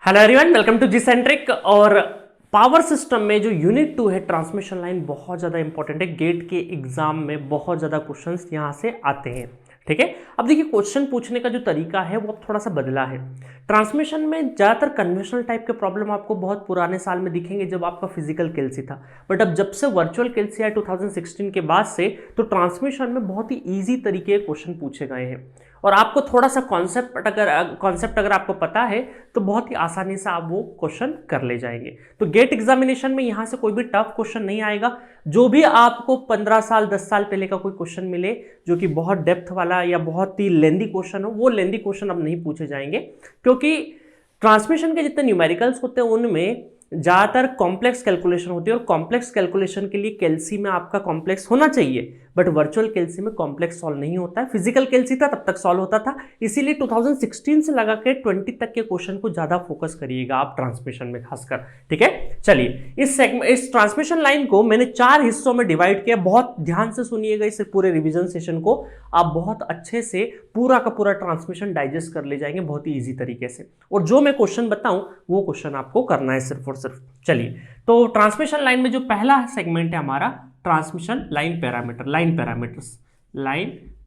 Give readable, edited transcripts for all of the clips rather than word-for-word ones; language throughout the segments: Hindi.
Hello everyone, welcome to G centric. और पावर सिस्टम में जो यूनिट 2 है ट्रांसमिशन लाइन बहुत ज़्यादा इंपॉर्टेंट है। गेट के एग्जाम में बहुत ज़्यादा क्वेश्चंस यहाँ से आते हैं। ठीक है, अब देखिए क्वेश्चन पूछने का जो तरीका है वो अब थोड़ा सा बदला है। ट्रांसमिशन में ज़्यादातर कन्वेंशनल टाइप के प्रॉब्लम आपको बहुत पुराने साल में दिखेंगे जब आपका फिजिकल केलसी था, बट अब जब से वर्चुअल केलसी आया 2016 के बाद से, तो ट्रांसमिशन में बहुत ही ईजी तरीके के क्वेश्चन पूछे गए हैं। और आपको थोड़ा सा कॉन्सेप्ट अगर आपको पता है तो बहुत ही आसानी से आप वो क्वेश्चन कर ले जाएंगे। तो गेट एग्जामिनेशन में यहां से कोई भी टफ क्वेश्चन नहीं आएगा। जो भी आपको 15 साल 10 साल पहले का कोई क्वेश्चन मिले जो कि बहुत डेप्थ वाला या बहुत ही लेंदी क्वेश्चन हो, वो लेंदी क्वेश्चन अब नहीं पूछे जाएंगे, क्योंकि ट्रांसमिशन के जितने न्यूमेरिकल्स होते हैं उनमें ज़्यादातर कॉम्प्लेक्स कैलकुलेशन होती है, और कॉम्प्लेक्स कैलकुलेशन के लिए केलसी में आपका कॉम्प्लेक्स होना चाहिए, बट वर्चुअल केलसी में कॉम्प्लेक्स सॉल्व नहीं होता है। फिजिकल केलसी था तब तक सॉल्व होता था, इसीलिए 2016 से लगा के 20 तक के क्वेश्चन को ज़्यादा फोकस करिएगा आप ट्रांसमिशन में खासकर। ठीक है, चलिए इस ट्रांसमिशन लाइन को मैंने 4 हिस्सों में डिवाइड किया। बहुत ध्यान से सुनिएगा इस पूरे रिविजन सेशन को, आप बहुत अच्छे से पूरा का पूरा ट्रांसमिशन डाइजेस्ट कर ले जाएंगे बहुत ही ईजी तरीके से। और जो मैं क्वेश्चन बताऊं वो क्वेश्चन आपको करना है सिर्फ और सिर्फ। चलिए, तो ट्रांसमिशन लाइन में जो पहला सेगमेंट है हमारा ट्रांसमिशन लाइन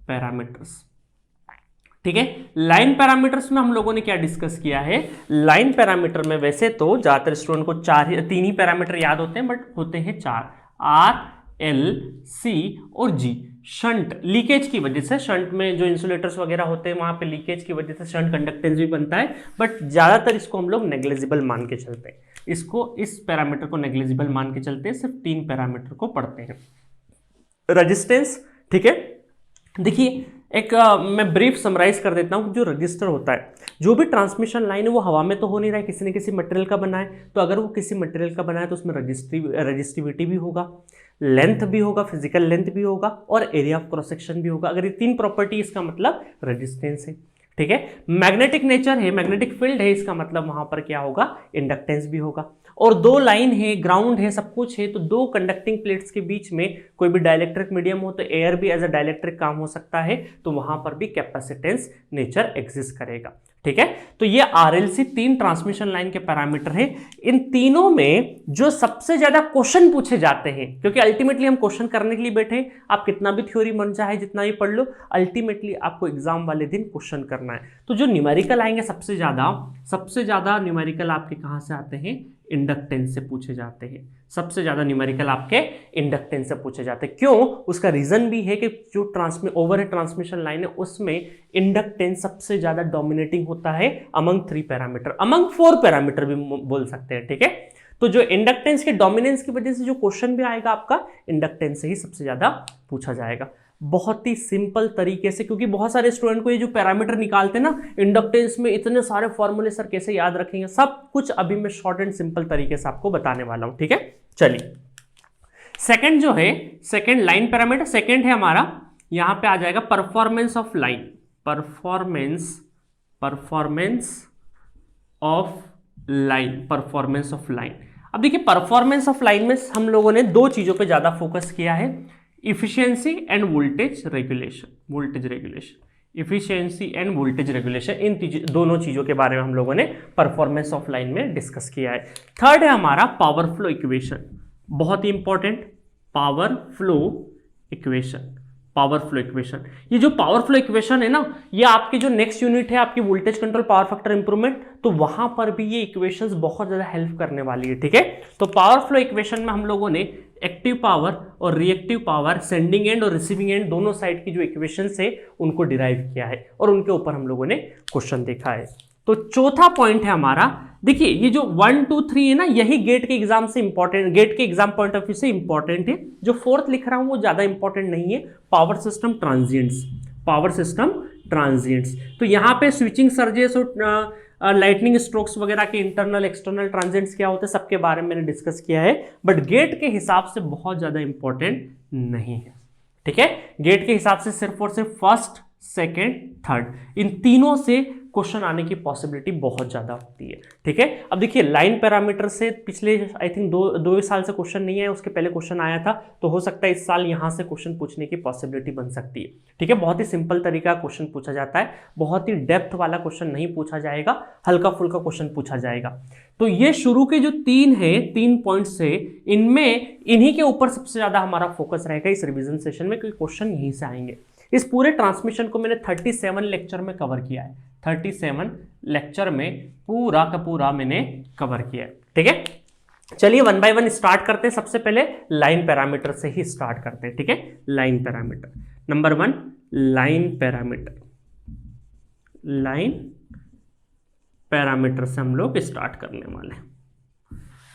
पैरामीटर्स। ठीक है, लाइन पैरामीटर्स में हम लोगों ने क्या डिस्कस किया है। लाइन पैरामीटर में वैसे तो ज्यादातर स्टूडेंट को 3 ही पैरामीटर याद होते हैं, बट होते हैं 4, आर, एल, सी और जी। शंट लीकेज की वजह से, शंट में जो इंसुलेटर्स वगैरह होते हैं वहां पे लीकेज की वजह से शंट कंडक्टेंस भी बनता है, बट ज्यादातर इसको हम लोग नेग्लिजिबल मान के चलते हैं। इस पैरामीटर को नेग्लिजिबल मान के चलते हैं, सिर्फ 3 पैरामीटर को पढ़ते हैं। रेजिस्टेंस, ठीक है, देखिए मैं ब्रीफ समराइज कर देता हूं। जो रजिस्टर होता है, जो भी ट्रांसमिशन लाइन है वो हवा में तो हो नहीं रहा है, किसी न किसी मटेरियल का बना है, तो अगर वो किसी मटेरियल का बना है तो उसमें रजिस्टिविटी भी होगा, लेंथ भी होगा, फिजिकल लेंथ भी होगा, और एरिया ऑफ क्रॉस सेक्शन भी होगा। अगर ये 3 प्रॉपर्टी, इसका मतलब रेजिस्टेंस है। ठीक है, मैग्नेटिक नेचर है, मैग्नेटिक फील्ड है, इसका मतलब वहां पर क्या होगा, इंडक्टेंस भी होगा। और 2 लाइन है, ग्राउंड है, सब कुछ है, तो 2 कंडक्टिंग प्लेट्स के बीच में कोई भी डाइलेक्ट्रिक मीडियम हो तो एयर भी एज अ डाइलेक्ट्रिक काम हो सकता है, तो वहां पर भी कैपेसिटेंस नेचर एग्जिस्ट करेगा। ठीक है, तो ये आरएलसी 3 ट्रांसमिशन लाइन के पैरामीटर है। इन तीनों में जो सबसे ज्यादा क्वेश्चन पूछे जाते हैं, क्योंकि अल्टीमेटली हम क्वेश्चन करने के लिए बैठे हैं, आप कितना भी थ्योरी मन चाहे जितना भी पढ़ लो, अल्टीमेटली आपको एग्जाम वाले दिन क्वेश्चन करना है। तो जो न्यूमेरिकल आएंगे सबसे ज्यादा न्यूमेरिकल आपके कहां से आते हैं, इंडक्टेंस से पूछे जाते हैं। सबसे ज्यादा न्यूमेरिकल आपके इंडक्टेंस से पूछे जाते हैं। क्यों? उसका रीजन भी है कि जो ओवरहेड ट्रांसमिशन लाइन है उसमें इंडक्टेंस सबसे ज्यादा डोमिनेटिंग होता है अमंग 3 पैरामीटर, अमंग 4 पैरामीटर भी बोल सकते हैं। ठीक है, तो जो इंडक्टेंस के डोमिनेंस की वजह से जो क्वेश्चन भी आएगा आपका इंडक्टेंस से ही सबसे ज्यादा पूछा जाएगा। बहुत ही सिंपल तरीके से, क्योंकि बहुत सारे स्टूडेंट को ये जो पैरामीटर निकालते हैं ना इंडक्टेंस में, इतने सारे फॉर्मूले सर कैसे याद रखेंगे, सब कुछ अभी मैं शॉर्ट एंड सिंपल तरीके से आपको बताने वाला हूं। ठीक है, चलिए सेकंड जो है, सेकंड लाइन पैरामीटर, सेकंड है हमारा, यहां पे आ जाएगा performance of line, performance of line. अब देखिए परफॉर्मेंस ऑफ लाइन में हम लोगों ने 2 चीजों पे ज्यादा फोकस किया है, efficiency and voltage regulation, efficiency and voltage regulation, इन दोनों चीजों के बारे में हम लोगों ने परफॉर्मेंस ऑफ लाइन में डिस्कस किया है। थर्ड है हमारा पावर फ्लो इक्वेशन, बहुत ही इंपॉर्टेंट, पावर फ्लो इक्वेशन। ये जो पावर फ्लो इक्वेशन है ना, ये आपकी जो नेक्स्ट यूनिट है आपकी voltage control power factor improvement, तो वहां पर भी ये इक्वेशंस बहुत ज्यादा हेल्प करने वाली है। ठीक है, तो पावर फ्लो इक्वेशन में हम लोगों ने एक्टिव पावर और रिएक्टिव पावर, सेंडिंग एंड और रिसीविंग एंड, दोनों साइड की जो इक्वेशंस है उनको डिराइव किया है और उनके ऊपर हम लोगों ने क्वेश्चन देखा है। तो चौथा पॉइंट है हमारा, देखिए ये जो 1 2 3 है ना, यही गेट के एग्जाम से इंपॉर्टेंट, गेट के एग्जाम पॉइंट ऑफ व्यू से इंपॉर्टेंट है। जो 4th लिख रहा हूं वो ज्यादा इंपॉर्टेंट नहीं है, पावर सिस्टम ट्रांजिएंट्स। तो यहां पे स्विचिंग सर्जेस और लाइटनिंग स्ट्रोक्स वगैरह के इंटरनल एक्सटर्नल ट्रांजिएंट्स क्या होते हैं सबके बारे में मैंने डिस्कस किया है, बट गेट के हिसाब से बहुत ज्यादा इंपॉर्टेंट नहीं है। ठीक है, गेट के हिसाब से सिर्फ और सिर्फ फर्स्ट, सेकेंड, थर्ड, इन तीनों से क्वेश्चन आने की पॉसिबिलिटी बहुत ज़्यादा होती है। ठीक है, अब देखिए लाइन पैरामीटर से पिछले आई थिंक दो साल से क्वेश्चन नहीं है, उसके पहले क्वेश्चन आया था, तो हो सकता है इस साल यहाँ से क्वेश्चन पूछने की पॉसिबिलिटी बन सकती है। ठीक है, बहुत ही सिंपल तरीका क्वेश्चन पूछा जाता है, बहुत ही डेप्थ वाला क्वेश्चन नहीं पूछा जाएगा, हल्का फुल्का क्वेश्चन पूछा जाएगा। तो ये शुरू के जो 3 पॉइंट्स है, इनमें इन्हीं के ऊपर सबसे ज्यादा हमारा फोकस रहेगा इस रिवीजन सेशन में, क्योंकि क्वेश्चन यहीं से आएंगे। इस पूरे ट्रांसमिशन को मैंने 37 लेक्चर में कवर किया है, 37 लेक्चर में पूरा का पूरा मैंने कवर किया है। ठीक है, चलिए 1 बाय 1 स्टार्ट करते हैं। सबसे पहले लाइन पैरामीटर से ही स्टार्ट करते हैं। ठीक है, line parameter number 1, line parameter, line parameter से हम लोग स्टार्ट करने वाले हैं।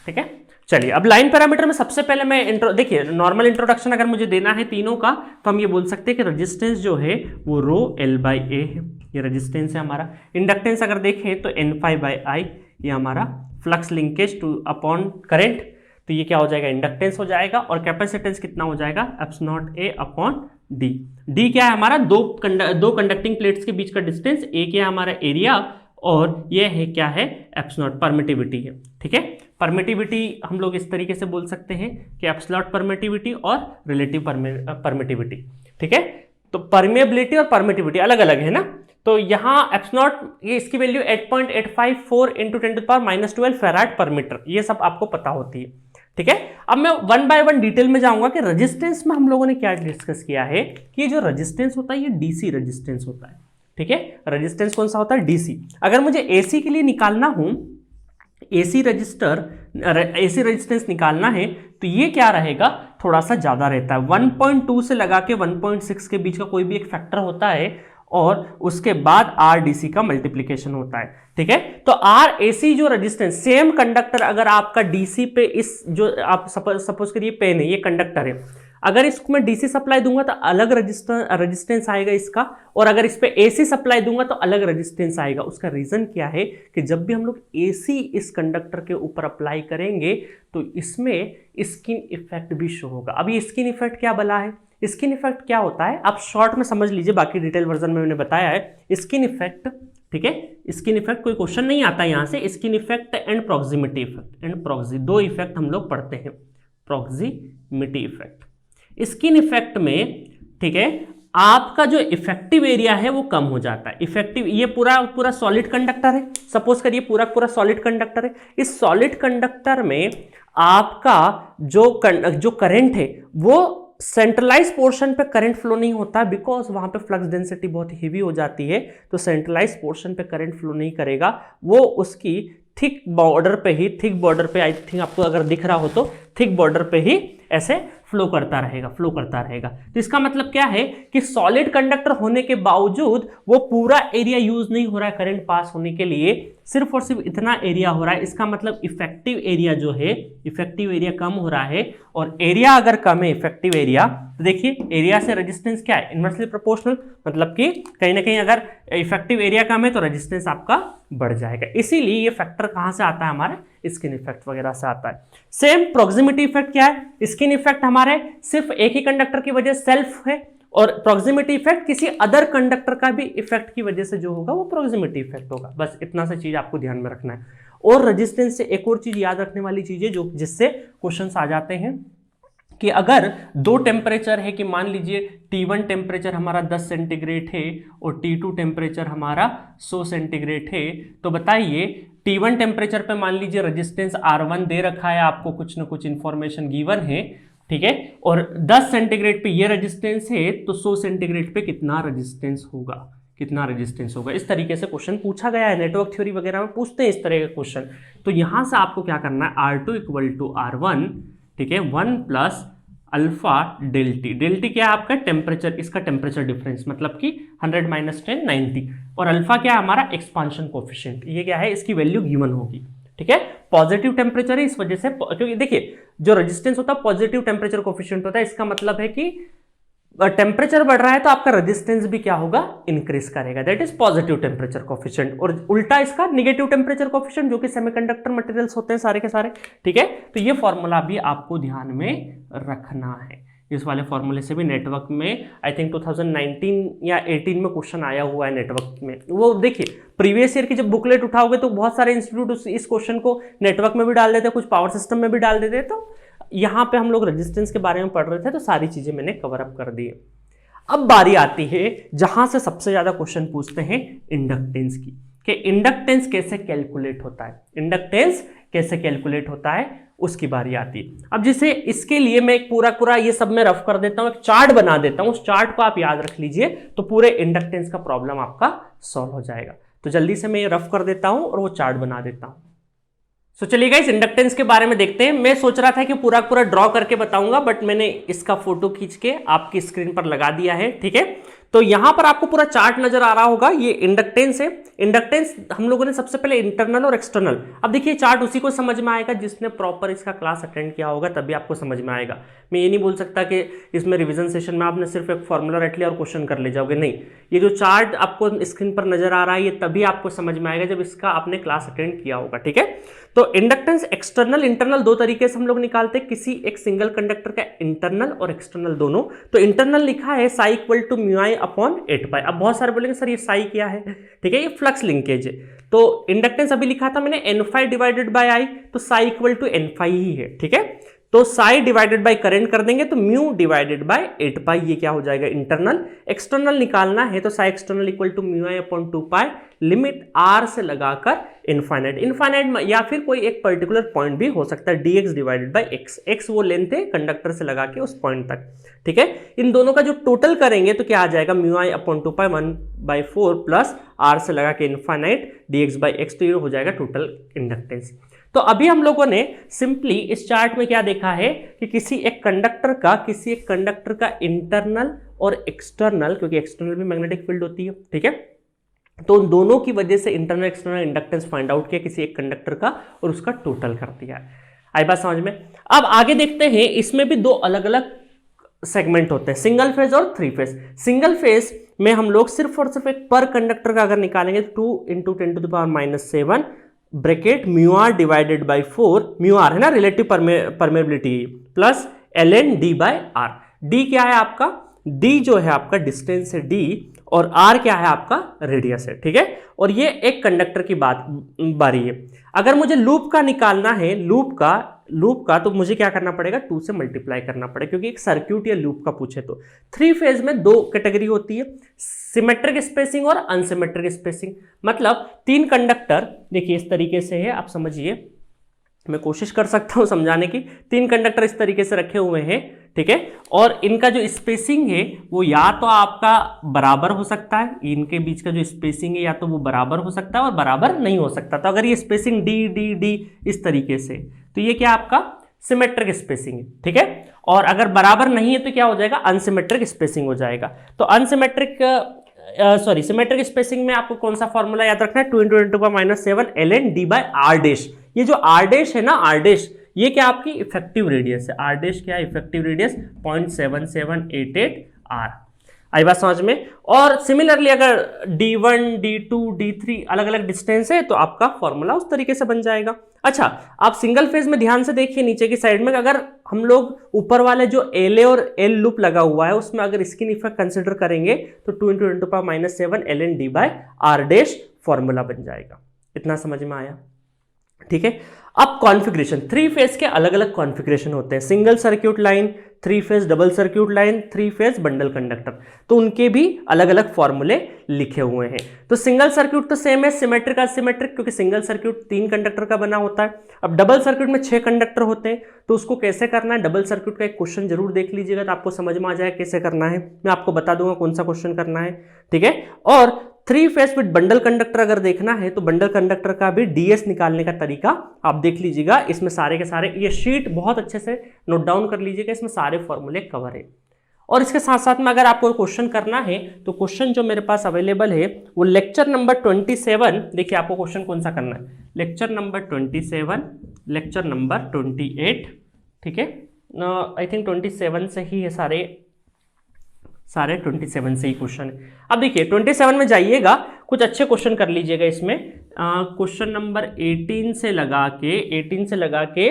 ठीक है, चलिए अब लाइन पैरामीटर में सबसे पहले मैं देखिए नॉर्मल इंट्रोडक्शन अगर मुझे देना है तीनों का, तो हम ये बोल सकते हैं कि रेजिस्टेंस जो है वो रो L बाई ए है, ये रेजिस्टेंस है हमारा। इंडक्टेंस अगर देखें तो N5 बाई आई, ये हमारा flux linkage two upon current, तो ये क्या हो जाएगा, इंडक्टेंस हो जाएगा। और कैपेसिटेंस कितना हो जाएगा, एप्सिलॉन ए अपॉन डी। डी क्या है हमारा, दो कंडक्टिंग प्लेट्स के बीच का डिस्टेंस, ए क्या है हमारा एरिया, और ये है क्या है, एप्सिलॉन परमिटिविटी है। ठीक है, परमिटिविटी हम लोग इस तरीके से बोल सकते हैं कि एब्सोल्यूट परमिटिविटी और रिलेटिव परमिटिविटी। ठीक है, तो परमेबिलिटी और परमिटिविटी अलग अलग है ना, तो यहाँ एप्सलॉट ये इसकी वैल्यू 8.854 इंटू 10⁻12 फैराड पर मीटर, ये सब आपको पता होती है। ठीक है, अब मैं 1 बाय 1 डिटेल में जाऊंगा कि रेजिस्टेंस में हम लोगों ने क्या डिस्कस किया है कि जो रेजिस्टेंस होता है ये डीसी रेजिस्टेंस होता है। ठीक है, रेजिस्टेंस कौन सा होता है, डीसी। अगर मुझे एसी के लिए निकालना हो, एसी रेजिस्टेंस निकालना है, तो ये क्या रहेगा, थोड़ा सा ज्यादा रहता है। 1.2 से लगा के 1.6 के बीच का कोई भी एक फैक्टर होता है, और उसके बाद आर डीसी का मल्टीप्लीकेशन होता है। ठीक है, तो आर एसी जो रेजिस्टेंस, सेम कंडक्टर अगर आपका डीसी पे, इस जो आप सपोज करिए पेन है, ये कंडक्टर है, अगर इसको मैं डीसी सप्लाई दूंगा तो अलग रेजिस्टेंस आएगा इसका, और अगर इस पे एसी सप्लाई दूंगा तो अलग रेजिस्टेंस आएगा। उसका रीजन क्या है कि जब भी हम लोग एसी इस कंडक्टर के ऊपर अप्लाई करेंगे तो इसमें स्किन इफेक्ट भी शो होगा। अब ये स्किन इफेक्ट क्या बला है, स्किन इफेक्ट क्या होता है आप शॉर्ट में समझ लीजिए, बाकी डिटेल वर्जन में मैंने बताया है। स्किन इफेक्ट, ठीक है, स्किन इफेक्ट कोई क्वेश्चन नहीं आता यहां से। Skin effect and proximity effect, and proxy, दो इफेक्ट हम लोग पढ़ते हैं, प्रॉक्सिमिटी इफेक्ट। स्किन इफेक्ट में, ठीक है, आपका जो इफेक्टिव एरिया है वो कम हो जाता है। इफेक्टिव, ये पूरा सॉलिड कंडक्टर है, सपोज करिए पूरा सॉलिड कंडक्टर है। इस सॉलिड कंडक्टर में आपका जो करंट है वो सेंट्रलाइज पोर्शन पे करंट फ्लो नहीं होता, बिकॉज वहां पे फ्लक्स डेंसिटी बहुत हेवी हो जाती है, तो सेंट्रलाइज पोर्शन पे करंट फ्लो नहीं करेगा, वो उसकी थिक बॉर्डर पे आई थिंक आपको अगर दिख रहा हो तो थिक बॉर्डर पे ही ऐसे फ्लो करता रहेगा। तो इसका मतलब क्या है कि सॉलिड कंडक्टर होने के बावजूद वो पूरा एरिया यूज नहीं हो रहा है करंट पास होने के लिए, सिर्फ और सिर्फ इतना एरिया हो रहा है। इसका मतलब इफेक्टिव एरिया जो है, इफेक्टिव एरिया कम हो रहा है। और एरिया अगर कम है, इफेक्टिव एरिया, तो देखिए एरिया से रेजिस्टेंस क्या है, इनवर्सली प्रोपोर्शनल, मतलब कि कहीं ना कहीं अगर इफेक्टिव एरिया कम है तो रेजिस्टेंस आपका बढ़ जाएगा। इसीलिए ये फैक्टर कहां से आता है, हमारे स्किन इफेक्ट वगैरह से आता है। सेम प्रॉक्सिमिटी इफेक्ट क्या है, स्किन इफेक्ट हमारे सिर्फ एक ही कंडक्टर की वजह सेल्फ है, और प्रॉक्सिमिटी इफेक्ट किसी अदर कंडक्टर का भी इफेक्ट की वजह से जो होगा वो प्रॉक्सिमिटी इफेक्ट होगा। बस इतना सा चीज आपको ध्यान में रखना है। और रेजिस्टेंस से एक और चीज याद रखने वाली चीज है जो जिससे क्वेश्चंस आ जाते हैं कि अगर दो टेम्परेचर है, कि मान लीजिए T1 टेम्परेचर हमारा 10 सेंटीग्रेड है और T2 टेम्परेचर हमारा 100 सेंटीग्रेड है, तो बताइए T1 टेम्परेचर पे मान लीजिए रेजिस्टेंस R1 दे रखा है, आपको कुछ ना कुछ इंफॉर्मेशन गिवन है, ठीक है, और 10 सेंटीग्रेड पे ये रेजिस्टेंस है, तो 100 सेंटीग्रेड पे कितना रेजिस्टेंस होगा, इस तरीके से क्वेश्चन पूछा गया है। नेटवर्क थ्योरी वगैरह में पूछते हैं इस तरह के क्वेश्चन। तो यहां से आपको क्या करना है, R2 इक्वल टू R1, ठीक है, 1 प्लस अल्फा डेल्टी। डेल्टी क्या है आपका टेम्परेचर, इसका टेम्परेचर डिफरेंस, मतलब कि 100 माइनस 10 90, और अल्फा क्या है हमारा एक्सपांशन कोफिशिएंट, ये क्या है इसकी वैल्यू गिवन होगी। ठीक है, पॉजिटिव टेम्परेचर है इस वजह से, क्योंकि देखिए जो रेजिस्टेंस होता है पॉजिटिव टेम्परेचर कोफिशिएंट होता है, इसका मतलब है कि टेम्परेचर बढ़ रहा है तो आपका रेजिस्टेंस भी क्या होगा, इंक्रीज करेगा, that is positive temperature coefficient. और उल्टा इसका नेगेटिव टेम्परेचर कोफिशिएंट, जो कि सेमीकंडक्टर मटेरियल्स होते हैं सारे के सारे। ठीक है, तो ये फॉर्मूला भी आपको ध्यान में रखना है। इस वाले फॉर्मूले से भी नेटवर्क में आई थिंक 2019 या 18 में क्वेश्चन आया हुआ है नेटवर्क में। वो देखिए प्रीवियस ईयर की जब बुकलेट उठाओगे तो बहुत सारे इंस्टीट्यूट इस क्वेश्चन को नेटवर्क में भी डाल देते, कुछ पावर सिस्टम में भी डाल देते। तो यहाँ पे हम लोग रेजिस्टेंस के बारे में पढ़ रहे थे तो सारी चीजें मैंने कवर अप कर दी है। अब बारी आती है जहां से सबसे ज्यादा क्वेश्चन पूछते हैं इंडक्टेंस की, कि इंडक्टेंस कैसे कैलकुलेट होता है, इंडक्टेंस कैसे कैलकुलेट होता है, उसकी बारी आती है। अब जैसे इसके लिए मैं एक पूरा ये सब में रफ कर देता हूं, एक चार्ट बना देता हूं, उस चार्ट को आप याद रख लीजिए तो पूरे इंडक्टेंस का प्रॉब्लम आपका सॉल्व हो जाएगा। तो जल्दी से मैं ये रफ कर देता हूं और वो चार्ट बना देता हूं। तो चलिए गाइस इंडक्टेंस के बारे में देखते हैं। मैं सोच रहा था कि पूरा ड्रॉ करके बताऊंगा, बट मैंने इसका फोटो खींच के आपकी स्क्रीन पर लगा दिया है, ठीक है। तो यहां पर आपको पूरा चार्ट नजर आ रहा होगा, ये इंडक्टेंस है। इंडक्टेंस हम लोगों ने सबसे पहले इंटरनल और एक्सटर्नल, अब देखिए चार्ट उसी को समझ में आएगा जिसने प्रॉपर इसका क्लास अटेंड किया होगा, तभी आपको समझ में आएगा। मैं ये नहीं बोल सकता कि इसमें रिवीजन सेशन में आपने सिर्फ एक फॉर्मूला रट लिया और क्वेश्चन कर ले जाओगे, नहीं। ये जो चार्ट आपको स्क्रीन पर नजर आ रहा है ये तभी आपको समझ में आएगा जब इसका आपने क्लास अटेंड किया होगा, ठीक है। तो इंडक्टेंस एक्सटर्नल इंटरनल दो तरीके से हम लोग निकालते हैं, किसी एक सिंगल कंडक्टर का इंटरनल और एक्सटर्नल दोनों। तो इंटरनल लिखा है psi equal to mu I upon 8 pi. अब बहुत सारे बोलेंगे सर ये साई क्या है, ठीक है, ये फ्लक्स लिंकेज है। तो इंडक्टेंस अभी लिखा था मैंने N phi divided by I, तो psi equal to N phi ही है, ठीक है। तो साई डिवाइडेड बाय करंट कर देंगे तो म्यू डिवाइडेड बाय 8 पाई, ये क्या हो जाएगा इंटरनल। एक्सटर्नल निकालना है तो psi external equal to mu I upon 2 pi, limit R से लगाकर इनफाइनाइट, इनफाइनाइट या फिर कोई एक पर्टिकुलर पॉइंट भी हो सकता है, dx divided by x, x वो लेंथ है कंडक्टर से लगा के उस पॉइंट तक, ठीक है। इन दोनों का जो टोटल करेंगे तो क्या आ जाएगा mu I upon 2 pi 1/4 plus R से लगा के इनफाइनाइट dx बाय x, तो ये हो जाएगा टोटल इंडक्टेंस। तो अभी हम लोगों ने सिंपली इस चार्ट में क्या देखा है कि किसी एक कंडक्टर का इंटरनल और एक्सटर्नल, क्योंकि एक्सटर्नल भी मैग्नेटिक फील्ड होती है, ठीक है, तो उन दोनों की वजह से internal external inductance find out किया किसी एक कंडक्टर का और उसका टोटल कर दिया। आई बात समझ में। अब आगे देखते हैं, इसमें भी दो अलग अलग सेगमेंट होते हैं, सिंगल फेज और 3 फेज। सिंगल फेज में हम लोग सिर्फ और सिर्फ एक पर कंडक्टर का अगर निकालेंगे 2 × 10⁻⁷ bracket mu R divided by 4, mu R है ना relative permeability, plus ln d by R. d क्या है आपका, d जो है आपका डिस्टेंस है d, और r क्या है आपका रेडियस है, ठीक है। और ये एक कंडक्टर की बारी है। अगर मुझे लूप का निकालना है, लूप का तो मुझे क्या करना पड़ेगा, 2 से मल्टीप्लाई करना पड़ेगा, क्योंकि एक सर्क्यूट या लूप का पूछे तो। 3 फेज में दो कैटेगरी होती है, सिमेट्रिक स्पेसिंग और अनसिमेट्रिक स्पेसिंग। मतलब 3 कंडक्टर देखिए इस तरीके से है, आप समझिए, मैं कोशिश कर सकता हूं समझाने की। 3 कंडक्टर इस तरीके से रखे हुए हैं, ठीक है, और इनका जो स्पेसिंग है वो या तो आपका बराबर हो सकता है, इनके बीच का जो स्पेसिंग है या तो वो बराबर हो सकता है और बराबर नहीं हो सकता। तो अगर ये स्पेसिंग डी इस तरीके से, तो ये क्या आपका सिमेट्रिक स्पेसिंग है, ठीक है। और अगर बराबर नहीं है तो क्या हो जाएगा, अनसिमेट्रिक स्पेसिंग हो जाएगा। तो सिमेट्रिक स्पेसिंग में आपको कौन सा फॉर्मूला याद रखना है, 2 × 10⁻⁷ ln d by R dash. ये जो आर डैश है ना, आर डैश ये क्या आपकी इफेक्टिव रेडियस है, आर डैश क्या है इफेक्टिव रेडियस 0.7788 आर। आई बात समझ में। और सिमिलरली अगर d1 d2 d3 अलग अलग डिस्टेंस है तो आपका फॉर्मूला उस तरीके से बन जाएगा। अच्छा, आप सिंगल फेज में ध्यान से देखिए नीचे की साइड में, अगर हम लोग ऊपर वाले जो LA और L लूप लगा हुआ है उसमें अगर स्किन इफेक्ट कंसिडर करेंगे तो 2 × 10⁻⁷ ln d by R dash formula बन जाएगा। इतना समझ में आया, ठीक है। अब कॉन्फ़िगरेशन, 3 फेज के अलग अलग कॉन्फ़िगरेशन होते हैं, single circuit line, 3 phase double circuit line, 3 phase bundle conductor, तो उनके भी अलग अलग फॉर्मूले लिखे हुए हैं। तो सिंगल सर्क्यूट तो सेम है, सिमेट्रिक असिमेट्रिक, क्योंकि सिंगल सर्क्यूट 3 कंडक्टर का बना होता है। अब डबल सर्क्यूट में 6 कंडक्टर होते हैं, तो उसको कैसे करना है, डबल सर्क्यूट का एक क्वेश्चन जरूर देख लीजिएगा तो आपको समझ में आ जाएगा कैसे करना है। मैं आपको बता दूंगा कौन सा क्वेश्चन करना है, ठीक है। और 3 फेज विद बंडल कंडक्टर अगर देखना है तो बंडल कंडक्टर का भी ds निकालने का तरीका आप देख लीजिएगा। इसमें सारे के सारे, ये शीट बहुत अच्छे से नोट डाउन कर लीजिएगा, इसमें सारे फॉर्मूले कवर है। और इसके साथ साथ में अगर आपको क्वेश्चन करना है तो क्वेश्चन जो मेरे पास अवेलेबल है वो लेक्चर नंबर 27, देखिए आपको क्वेश्चन कौन सा करना है, लेक्चर नंबर 27, लेक्चर नंबर 28, ठीक है। आई थिंक 27 से ही ये सारे 27 से ही क्वेश्चन है। अब देखिए 27 में जाइएगा, कुछ अच्छे क्वेश्चन कर लीजिएगा इसमें। क्वेश्चन नंबर 18 से लगा के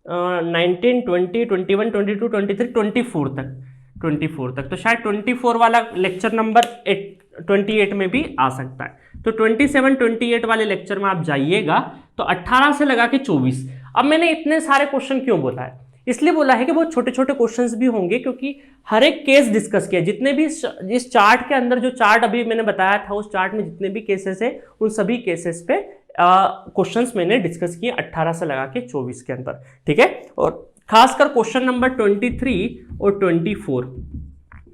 19, 20, 21, 22, 23, 24 तक तो शायद 24 वाला लेक्चर नंबर 28 में भी आ सकता है। तो 27, 28 वाले लेक्चर में आप जाइएगा तो 18 से लगा के 24। अब मैंने इतने सारे क्वेश्चन क्यों बोला है? इसलिए बोला है कि बहुत छोटे छोटे क्वेश्चंस भी होंगे, क्योंकि हर एक केस डिस्कस किया। जितने भी इस चार्ट के अंदर, जो चार्ट अभी मैंने बताया था, उस चार्ट में जितने भी केसेस है उन सभी केसेस पे क्वेश्चंस मैंने डिस्कस किए 18 से लगा के 24 के अंदर। ठीक है, और खासकर क्वेश्चन नंबर 23 और 24,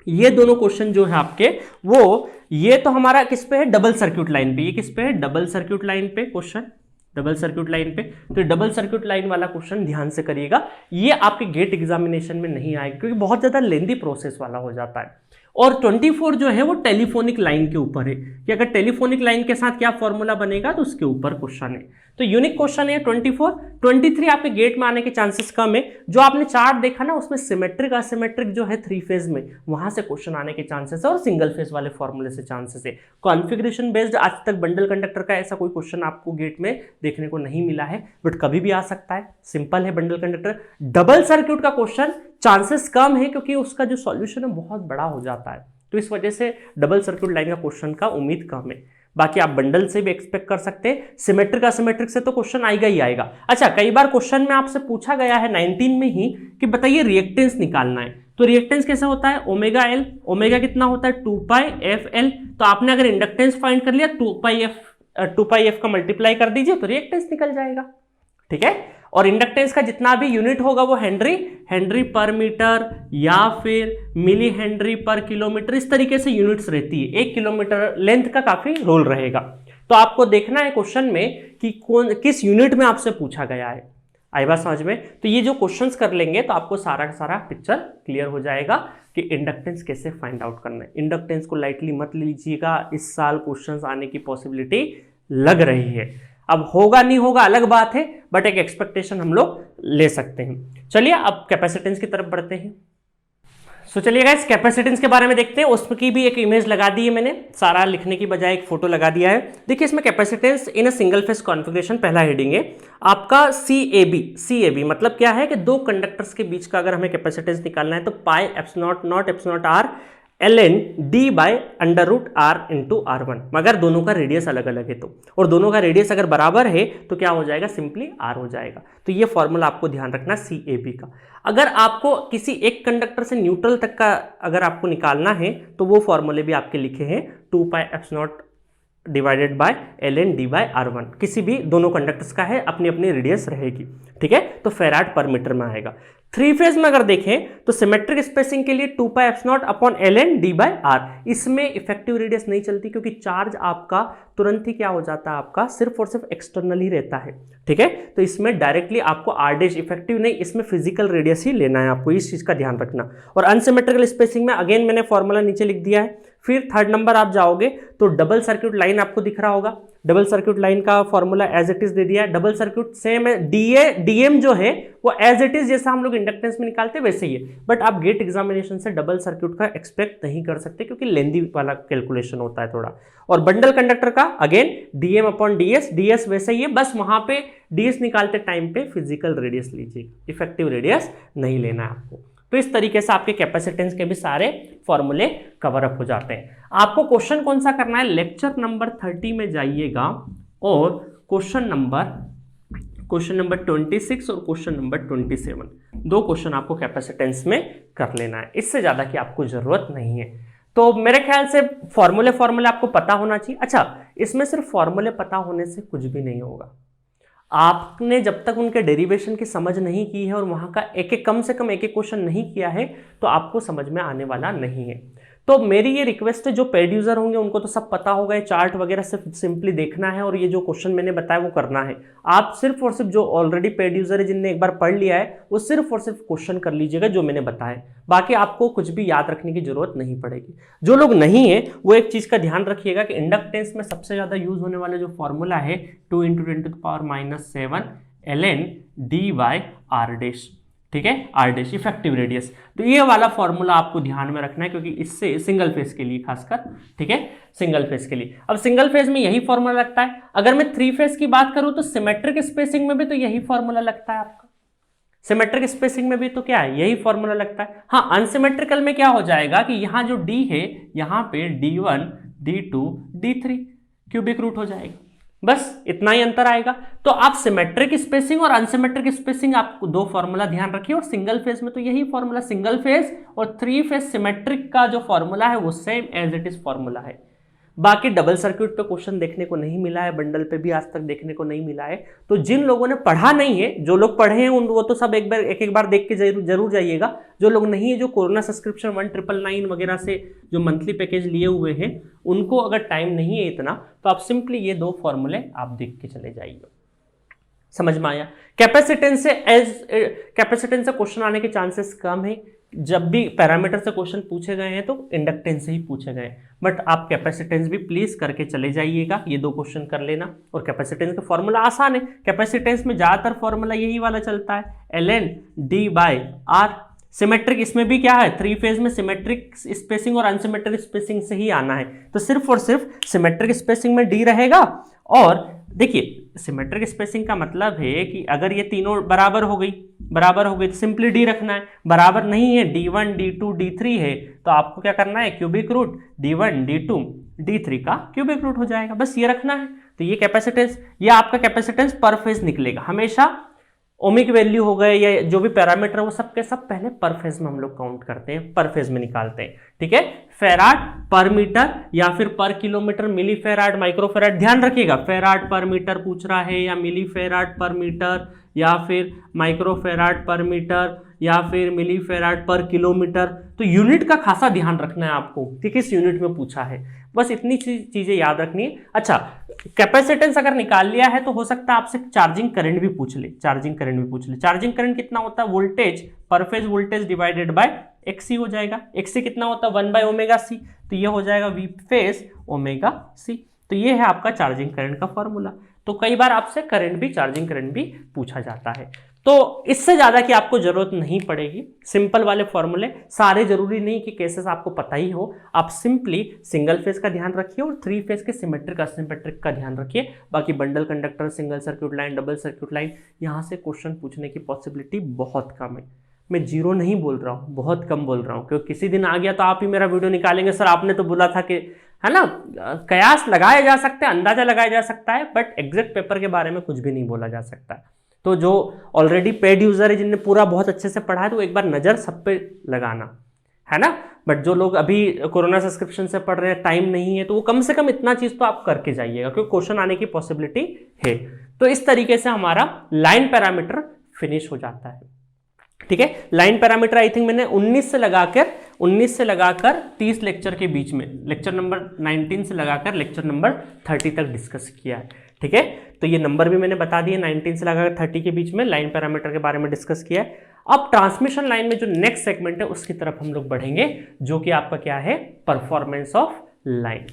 ये दोनों क्वेश्चन जो है आपके, वो ये तो हमारा किस पे है? डबल सर्क्यूट लाइन पे। ये किस पे है? डबल सर्क्यूट लाइन पे क्वेश्चन, डबल सर्क्यूट लाइन पे। तो डबल सर्क्यूट लाइन वाला क्वेश्चन ध्यान से करिएगा, ये आपके गेट एग्जामिनेशन में नहीं आएगा क्योंकि बहुत ज्यादा लेंदी प्रोसेस वाला हो जाता है। और 24 जो है वो टेलीफोनिक लाइन के ऊपर है कि अगर टेलीफोनिक लाइन के साथ क्या फॉर्मूला बनेगा तो उसके ऊपर क्वेश्चन है। तो यूनिक क्वेश्चन है 24। 23 आपके गेट में आने के चांसेस कम है। जो आपने चार्ट देखा ना, उसमें सिमेट्रिक असिमेट्रिक जो है 3 फेज में, वहां से क्वेश्चन आने के चांसेस है और सिंगल फेज वाले फॉर्मूले से चांसेस है। कॉन्फ़िगरेशन बेस्ड आज तक बंडल कंडक्टर का ऐसा कोई क्वेश्चन आपको गेट में देखने को नहीं मिला है, बट कभी भी आ सकता है। सिंपल है बंडल कंडक्टर। डबल सर्क्यूट का क्वेश्चन चांसेस कम है क्योंकि उसका जो सॉल्यूशन है बहुत बड़ा हो जाता है, तो इस वजह से डबल सर्क्यूट लाइन का क्वेश्चन का उम्मीद कम है। बाकी आप बंडल से भी एक्सपेक्ट कर सकते हैं, सिमेट्रिक असिमेट्रिक से तो क्वेश्चन आएगा ही आएगा। अच्छा, कई बार क्वेश्चन में आपसे पूछा गया है 19 में ही कि बताइए रिएक्टेंस निकालना है, तो रिएक्टेंस कैसे होता है? Omega L. ओमेगा कितना होता है? 2πfl। तो आपने अगर इंडक्टेंस फाइंड कर लिया, 2πf का मल्टीप्लाई कर दीजिए तो रिएक्टेंस निकल जाएगा। ठीक है, और इंडक्टेंस का जितना भी यूनिट होगा वो हेनरी पर मीटर या फिर मिली हेनरी पर किलोमीटर, इस तरीके से यूनिट्स रहती है। 1 किलोमीटर लेंथ का काफी रोल रहेगा। तो आपको देखना है क्वेश्चन में कि किस यूनिट में आपसे पूछा गया है। आई बात समझ में? तो ये जो क्वेश्चंस कर लेंगे तो आपको सारा का सारा पिक्चर क्लियर हो जाएगा कि इंडक्टेंस कैसे फाइंड आउट करना है। इंडक्टेंस को लाइटली मत लीजिएगा, इस साल क्वेश्चंस आने की पॉसिबिलिटी लग रही है। अब होगा नहीं होगा अलग बात है, बट एक एक्सपेक्टेशन हम लोग ले सकते हैं। चलिए अब कैपेसिटेंस की तरफ बढ़ते हैं। सो चलिए गाइस, कैपेसिटेंस के बारे में देखते हैं। उसकी भी एक इमेज लगा दी है मैंने, सारा लिखने की बजाय एक फोटो लगा दिया है। देखिए इसमें capacitance in a single phase configuration, पहला हेडिंग है आपका CAB मतलब क्या है कि दो कंडक्टर्स के बीच का अगर हमें कैपेसिटेंस निकालना है तो pi epsilon r ln d/√r × r1, मगर दोनों का रेडियस अलग अलग है तो, और दोनों का रेडियस अगर बराबर है तो क्या हो जाएगा? सिंपली r हो जाएगा। तो ये फॉर्मूला आपको ध्यान रखना CAB का। अगर आपको किसी एक कंडक्टर से न्यूट्रल तक का अगर आपको निकालना है तो वो फॉर्मूले भी आपके लिखे हैं, 2πε0 ln d/r1। किसी भी दोनों कंडक्टर्स का है, अपनी अपनी रेडियस रहेगी। ठीक है, तो फेराड पर मीटर में आएगा। 3 फेज में अगर देखें तो सिमेट्रिक स्पेसिंग के लिए 2πε0 ln d/r। इसमें इफेक्टिव रेडियस नहीं चलती क्योंकि चार्ज आपका तुरंत ही क्या हो जाता है, आपका सिर्फ और सिर्फ एक्सटर्नल ही रहता है। ठीक है, तो इसमें डायरेक्टली आपको r' इफेक्टिव नहीं, इसमें फिजिकल रेडियस ही लेना है आपको, इस चीज का ध्यान रखना। और अनसिमेट्रिकल स्पेसिंग में अगेन मैंने फॉर्मूला नीचे लिख दिया है। फिर थर्ड नंबर आप जाओगे तो डबल सर्क्यूट लाइन आपको दिख रहा होगा, डबल सर्क्यूट लाइन का फॉर्मूला एज इट इज दे दिया है। डबल सर्क्यूट सेम है, DM जो है वो एज इट इज जैसा हम लोग इंडक्टेंस में निकालते हैं वैसे ही है, बट आप गेट एग्जामिनेशन से डबल सर्क्यूट का एक्सपेक्ट नहीं कर सकते क्योंकि लेंदी वाला कैलकुलेशन होता है थोड़ा। और बंडल कंडक्टर का अगेन DM/DS वैसे ही है, बस वहां पे DS निकालते टाइम पे फिजिकल रेडियस लीजिए, इफेक्टिव रेडियस नहीं लेना है आपको। तो इस तरीके से आपके कैपेसिटेंस के भी सारे फॉर्मूले कवर अप हो जाते हैं। आपको क्वेश्चन कौन सा करना है? लेक्चर नंबर 30 में जाइएगा और क्वेश्चन नंबर 26 और क्वेश्चन नंबर 27, 2 क्वेश्चन आपको कैपेसिटेंस में कर लेना है, इससे ज्यादा की आपको जरूरत नहीं है। तो मेरे ख्याल से फॉर्मूले आपको पता होना चाहिए। अच्छा, इसमें सिर्फ फॉर्मूले पता होने से कुछ भी नहीं होगा। आपने जब तक उनके डेरिवेशन की समझ नहीं की है और वहाँ का कम से कम एक क्वेश्चन नहीं किया है तो आपको समझ में आने वाला नहीं है। तो मेरी ये रिक्वेस्ट है, जो पेड यूजर होंगे उनको तो सब पता होगा, ये चार्ट वगैरह सिर्फ सिंपली देखना है और ये जो क्वेश्चन मैंने बताया वो करना है। आप सिर्फ और सिर्फ जो ऑलरेडी पेड यूजर है, जिनने एक बार पढ़ लिया है, वो सिर्फ और सिर्फ क्वेश्चन कर लीजिएगा जो मैंने बताया, बाकी आपको कुछ भी याद रखने की जरूरत नहीं पड़ेगी। जो लोग नहीं है वो एक चीज का ध्यान रखिएगा कि इंडक्टेंस में सबसे ज्यादा यूज होने वाला जो फॉर्मूला है 2 × 10⁻⁷ ln d/r'। ठीक है, r' इफेक्टिव रेडियस। तो ये वाला फॉर्मूला आपको ध्यान में रखना है क्योंकि इससे सिंगल फेज के लिए खासकर, ठीक है, सिंगल फेज के लिए। अब सिंगल फेज में यही फॉर्मूला लगता है। अगर मैं 3 फेज की बात करूं तो सिमेट्रिक स्पेसिंग में भी तो यही फॉर्मूला लगता है आपका। सिमेट्रिक स्पेसिंग में भी तो क्या है, यही फॉर्मूला लगता है। हाँ, अनसिमेट्रिकल में क्या हो जाएगा कि यहाँ जो d है, यहाँ पे d1 d2 d3 cubic root हो जाएगा, बस इतना ही अंतर आएगा। तो आप सिमेट्रिक स्पेसिंग और अनसिमेट्रिक स्पेसिंग, आपको दो फॉर्मूला ध्यान रखिए। और सिंगल फेज में तो यही फॉर्मूला, सिंगल फेज और 3 फेज सिमेट्रिक का जो फॉर्मूला है वो same as it is formula है। बाकी डबल सर्किट पे क्वेश्चन देखने को नहीं मिला है, बंडल पे भी आज तक देखने को नहीं मिला है। तो जिन लोगों ने पढ़ा नहीं है, जो लोग पढ़े हैं उन वो तो सब एक बार देख के जरूर जाइएगा। जो लोग नहीं है, जो कोरोना सब्सक्रिप्शन 1999 वगैरह से जो मंथली पैकेज लिए हुए हैं, उनको अगर टाइम नहीं है इतना, तो आप सिंपली ये दो फॉर्मूले आप देख के चले जाइए। समझ में आया? कैपेसिटेंस से क्वेश्चन आने के चांसेस कम है। जब भी पैरामीटर से क्वेश्चन पूछे गए हैं तो इंडक्टेंस से ही पूछे गए, बट आप कैपेसिटेंस भी प्लीज करके चले जाइएगा। ये दो क्वेश्चन कर लेना। और कैपेसिटेंस का फॉर्मूला आसान है। कैपेसिटेंस में ज्यादातर फॉर्मूला यही वाला चलता है, ln d/r। सिमेट्रिक इसमें भी क्या है, 3 फेज में सिमेट्रिक स्पेसिंग और अनसिमेट्रिक स्पेसिंग से ही आना है। तो सिर्फ और सिर्फ सिमेट्रिक स्पेसिंग में d रहेगा। और देखिए, सिमेट्रिक स्पेसिंग का मतलब है कि अगर ये तीनों बराबर हो गई तो सिंपली d रखना है। बराबर नहीं है, d1 d2 d3 है, तो आपको क्या करना है, cubic root d1 d2 d3 का क्यूबिक रूट हो जाएगा, बस ये रखना है। तो ये कैपेसिटेंस, ये आपका कैपेसिटेंस पर फेज निकलेगा। हमेशा ओमिक वैल्यू हो गए या जो भी पैरामीटर है वो सब के सब पहले पर फेज में हम लोग काउंट करते हैं, पर फेज में निकालते हैं। ठीक है, फेराड पर मीटर या फिर पर किलोमीटर, मिली फेराड, माइक्रो फेराड, ध्यान रखिएगा। फेराड पर मीटर पूछ रहा है या मिली फेराड पर मीटर या फिर माइक्रो फेराड पर मीटर या फिर मिली फेराड पर किलोमीटर, तो यूनिट का खासा ध्यान रखना है आपको कि किस यूनिट में पूछा है। बस इतनी चीजें याद रखनी है। अच्छा, कैपेसिटेंस अगर निकाल लिया है तो हो सकता है आपसे चार्जिंग करंट भी पूछ ले। चार्जिंग करंट कितना होता है, वोल्टेज पर phase voltage divided by XC हो जाएगा। XC कितना होता है, 1/ωc, तो ये हो जाएगा V फेज ωc। तो ये है आपका चार्जिंग करंट का फॉर्मूला। तो कई बार आपसे चार्जिंग करंट भी पूछा जाता है। तो इससे ज्यादा की आपको जरूरत नहीं पड़ेगी। सिंपल वाले फॉर्मूले, सारे जरूरी नहीं कि केसेस आपको पता ही हो। आप सिंपली सिंगल फेज का ध्यान रखिए और 3 फेज के सिमेट्रिक असिमेट्रिक का ध्यान रखिए। बाकी bundle conductor, single circuit line, double circuit line, यहाँ से क्वेश्चन पूछने की पॉसिबिलिटी बहुत कम है। मैं जीरो नहीं बोल रहा हूँ, बहुत कम बोल रहा हूँ, क्योंकि किसी दिन आ गया तो आप ही मेरा वीडियो निकालेंगे, सर आपने तो बोला था कि, है ना। कयास लगाया जा सकता है, अंदाजा लगाया जा सकता है, बट एग्जैक्ट पेपर के बारे में कुछ भी नहीं बोला जा सकता है। तो जो ऑलरेडी पेड यूजर है, जिनने पूरा बहुत अच्छे से पढ़ा है, तो एक बार नजर सब पे लगाना, है ना। बट जो लोग अभी कोरोना सब्सक्रिप्शन से पढ़ रहे हैं, टाइम नहीं है, तो वो कम से कम इतना चीज तो आप करके जाइएगा, क्योंकि क्वेश्चन आने की पॉसिबिलिटी है। तो इस तरीके से हमारा लाइन पैरामीटर फिनिश हो जाता है। ठीक है, लाइन पैरामीटर आई थिंक मैंने 19 से लगाकर 30 लेक्चर के बीच में, लेक्चर नंबर 19 से लगाकर लेक्चर नंबर 30 तक डिस्कस किया है। ठीक है, तो ये नंबर भी मैंने बता दिए, 19 से लगाकर 30 के बीच में लाइन पैरामीटर के बारे में डिस्कस किया है। अब ट्रांसमिशन लाइन में जो नेक्स्ट सेगमेंट है उसकी तरफ हम लोग बढ़ेंगे, जो कि आपका क्या है, परफॉर्मेंस ऑफ लाइन।